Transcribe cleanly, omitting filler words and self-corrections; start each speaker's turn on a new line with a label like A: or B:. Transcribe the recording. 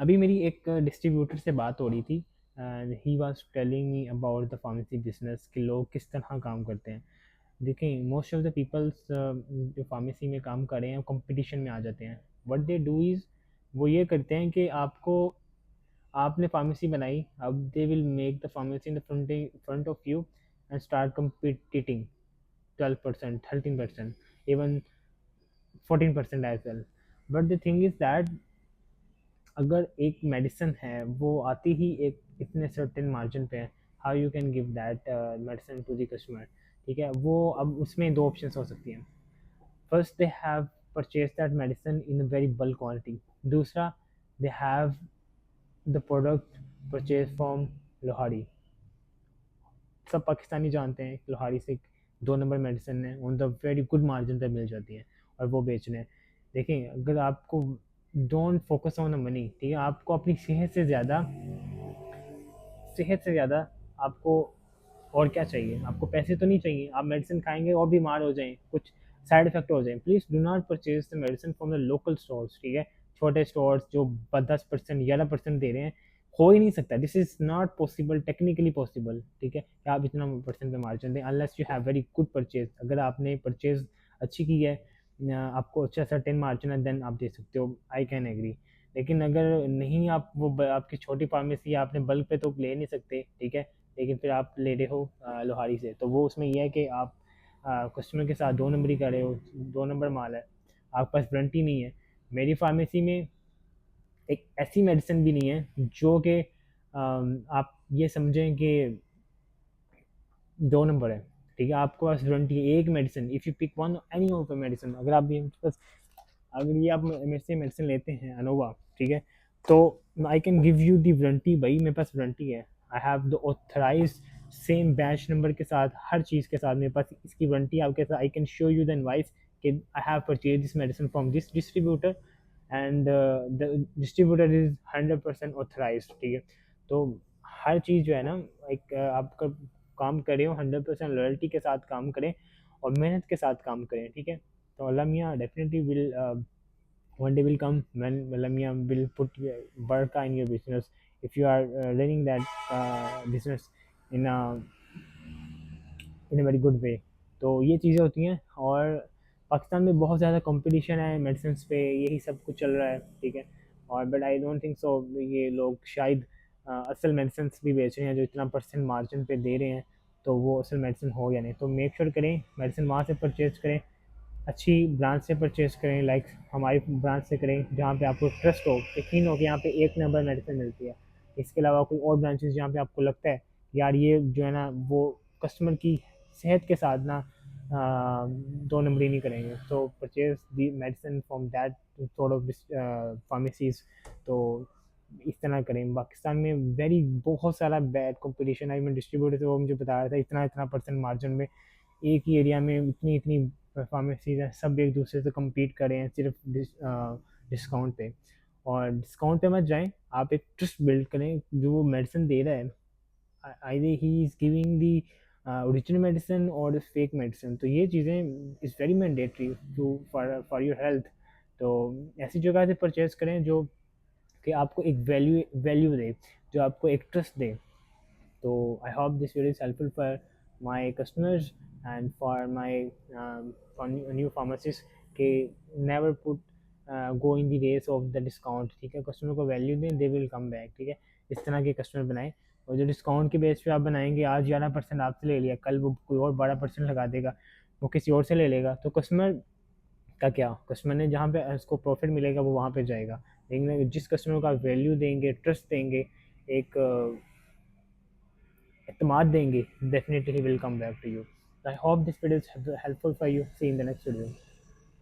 A: अभी मेरी एक डिस्ट्रीब्यूटर से बात हो रही थी and he was telling me about the pharmacy business कि लोग किस तरह काम करते हैं। देखें, मोस्ट ऑफ द पीपल्स जो फार्मेसी में काम कर रहे हैं कंपटीशन में आ जाते हैं। व्हाट दे डू इज़, वो ये करते हैं कि आपने फार्मेसी बनाई, अब they will make the pharmacy in the front of you and start competing 12%, 13%, even 14% as well. But the thing is that अगर एक मेडिसिन है वो आती ही एक इतने सर्टेन मार्जिन पे है, how you can give that medicine to the customer. ठीक है, वो अब उसमें दो ऑप्शंस हो सकती हैं। First, they have purchase that medicine in a very bulk quantity. दूसरा, they have the product purchase from लोहाड़ी। सब पाकिस्तानी जानते हैं कि लोहाड़ी से 2 नंबर मेडिसिन है, उन द वेरी गुड मार्जिन पे मिल जाती है और वो बेचने हैं। देखें, अगर आपको don't focus on the money, ठीक है, आपको अपनी सेहत से ज़्यादा आपको और क्या चाहिए? आपको पैसे तो नहीं चाहिए, आप मेडिसिन खाएंगे और बीमार हो जाएं, कुछ साइड इफेक्ट हो जाए। Please do not purchase the medicine from the local stores. ठीक है, छोटे स्टोर्स जो 10% 11% दे रहे हैं, हो ही नहीं सकता। This is not possible, technically possible. ठीक है, कि आप इतना परसेंट पे मार्जिन दें unless you have very good purchase. अगर आपने परचेज अच्छी की है, आपको अच्छा सर्टेन मार्जिन है, देन आप दे सकते हो, आई कैन एग्री। लेकिन अगर नहीं, आप वो आपकी छोटी फार्मेसी, आपने बल्क पे तो ले नहीं सकते। ठीक है, लेकिन फिर आप ले रहे हो लोहारी से, तो वो उसमें यह है कि आप कस्टमर के साथ 2 नंबरी कर रहे हो। 2 नंबर माल है, आपके पास वारंटी नहीं है। मेरी फार्मेसी में एक ऐसी मेडिसिन भी नहीं है जो कि आप ये समझें कि 2 नंबर है। ठीक है, आपके पास वारंटी है एक medicine. If you pick one any of medicine, अगर आप ये बस, अगर ये आप मेरे से मेडिसिन लेते हैं अनोवा, ठीक है, तो I can give you the warranty. भाई मेरे पास वारंटी है, I have the authorise same batch number के साथ, हर चीज़ के साथ मेरे पास इसकी वारंटी आपके साथ। I can show you the invoice कि I have purchase this medicine from this distributor and the distributor is 100% authorise. ठीक है, तो हर चीज़ जो है ना, एक आपका काम करें, 100% लॉयल्टी के साथ काम करें और मेहनत के साथ काम करें। ठीक है, तो अल्लाह मियाँ definitely will one day will come when Lamia will put Barca in your business if you are running that business in a very good way। तो ये चीज़ें होती हैं। और पाकिस्तान में बहुत ज़्यादा कंपटीशन है मेडिसिन पे, यही सब कुछ चल रहा है। ठीक है, और but I don't think so ये लोग शायद असल मेडिसिन भी बेच रहे हैं जो इतना परसेंट मार्जिन पे दे रहे हैं, तो वो असल मेडिसिन हो या नहीं। तो मेक श्योर करें मेडिसिन वहाँ से परचेज करें, अच्छी ब्रांच से परचेज़ करें, लाइक हमारी ब्रांच से करें जहाँ पे आपको ट्रस्ट हो, यकीन हो कि यहाँ पे 1 नंबर मेडिसिन मिलती है। इसके अलावा कोई और ब्रांचेस जहाँ पे आपको लगता है यार ये जो है ना वो कस्टमर की सेहत के साथ ना 2 नंबरी नहीं करेंगे, तो purchase the medicine from that sort of pharmacies. तो इस तरह करें। पाकिस्तान में वेरी बहुत सारा बैड कंपटीशन है। मैं डिस्ट्रीब्यूटर से वो मुझे बता रहा था इतना इतना परसेंट मार्जिन में एक ही एरिया में इतनी इतनी फार्मेसीज हैं, सब एक दूसरे से कम्पीट कर रहे हैं सिर्फ डिस्काउंट पे। और डिस्काउंट पे मत जाएं, आप एक ट्रस्ट बिल्ड करें जो वो मेडिसिन दे रहा है, either he is giving the original medicine और फेक मेडिसिन। तो ये चीज़ें is very mandatory to for your health. तो ऐसी जगह से परचेज़ करें जो कि आपको एक वैल्यू दे, जो आपको एक trust they. So I hope this video is helpful for my customers and for my for new pharmacists कि never put go in the race of the discount। ठीक है, कस्टमर को वैल्यू दें, दे विल कम बैक। ठीक है, इस तरह के कस्टमर बनाएं। और जो डिस्काउंट के बेस पे आप बनाएंगे, आज 11% आपसे ले लिया, कल वो कोई और 12% लगा देगा, वो किसी और से ले लेगा, तो कस्टमर का क्या? कस्टमर ने जहाँ पे उसको प्रॉफिट मिलेगा वो वहाँ पे जाएगा। लेकिन जिस कस्टमर को आप वैल्यू देंगे, ट्रस्ट देंगे, एक एतमाद देंगे, definitely he will come back to you. I hope this video is helpful for you. See you in the next video.